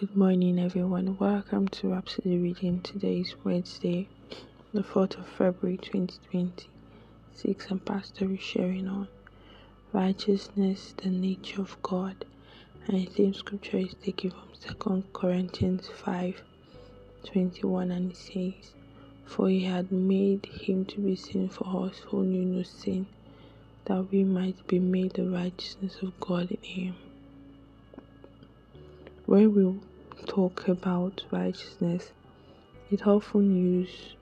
Good morning, everyone. Welcome to Rhapsody reading. Today is Wednesday, the 4th of February 2026, and Pastor is sharing on righteousness, the nature of God. And the theme scripture is taken from 2 Corinthians 5:21, and it says, "For he had made him to be sin for us who knew no sin, that we might be made the righteousness of God in him." When we talk about righteousness, it often used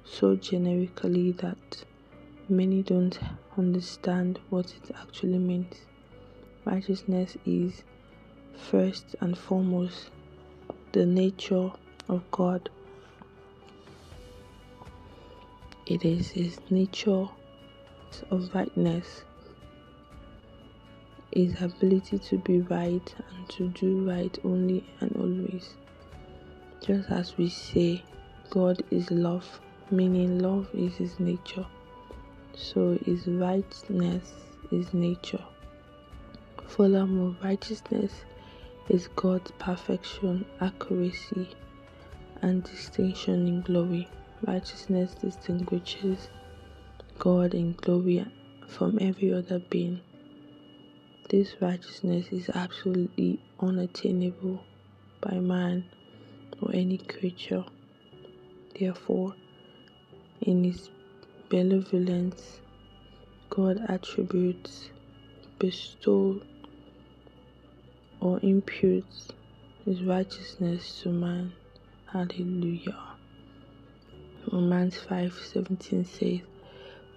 so generically that many don't understand what it actually means. Righteousness is first and foremost the nature of God. It is his nature of rightness, his ability to be right and to do right only and always. Just as we say God is love, meaning love is his nature, so his rightness is nature. Furthermore, righteousness is God's perfection, accuracy, and distinction in glory. Righteousness distinguishes God in glory from every other being. This righteousness is absolutely unattainable by man or any creature. Therefore, in his benevolence, God attributes, bestows, or imputes his righteousness to man. Hallelujah. Romans 5:17 says,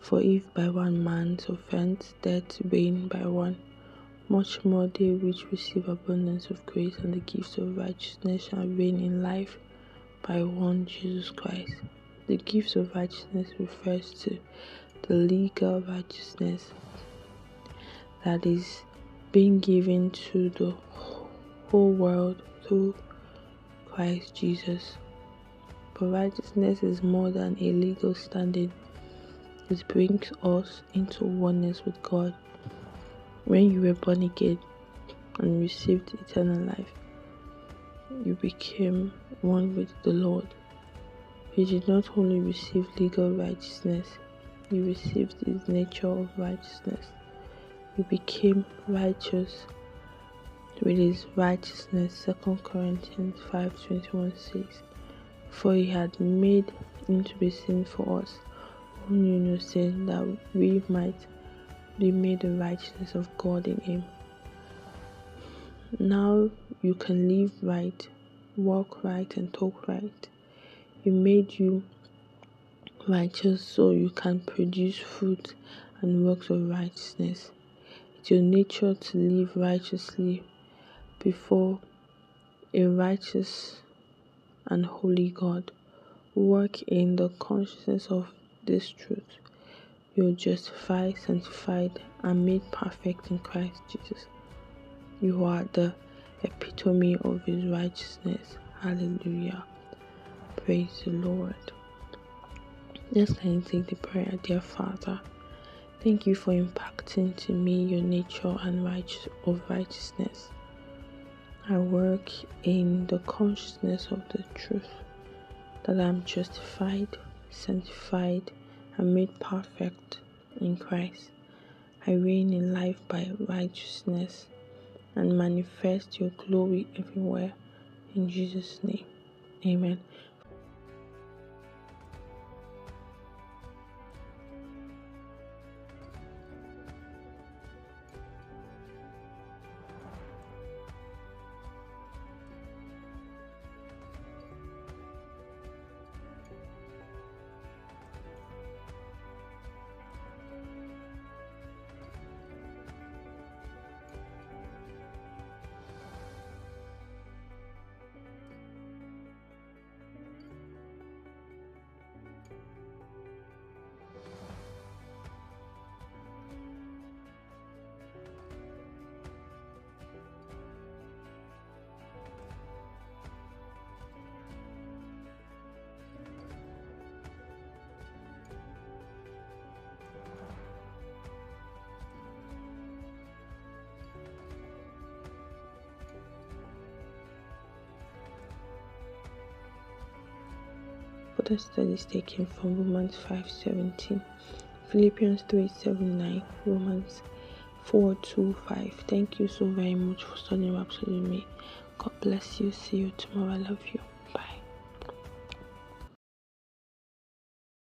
"For if by one man's offense death reigned by one, much more they which receive abundance of grace and the gifts of righteousness shall reign in life by one Jesus Christ." The gifts of righteousness refers to the legal righteousness that is being given to the whole world through Christ Jesus. But righteousness is more than a legal standing. It brings us into oneness with God. When you were born again and received eternal life, you became one with the Lord. You did not only receive legal righteousness, you received his nature of righteousness. You became righteous with his righteousness. 2 Corinthians 5:21 says, "For he had made him to be sin for us, who knew no sin, that we might be made the righteousness of God in him." Now you can live right, walk right, and talk right. He made you righteous so you can produce fruit and works of righteousness. It's your nature to live righteously before a righteous and holy God. Work in the consciousness of this truth. You're justified, sanctified, and made perfect in Christ Jesus. You are the epitome of his righteousness. Hallelujah. Praise the Lord. Let's take the prayer. Dear Father, thank you for impacting to me your nature and righteousness. I work in the consciousness of the truth that I am justified, sanctified, and made perfect in Christ. I reign in life by righteousness and manifest your glory everywhere. In Jesus' name, amen. Another study is taken from Romans 5:17, Philippians 3:7-9, Romans 4:2-5. Thank you so very much for studying Rhapsody with me. God bless you. See you tomorrow. I love you.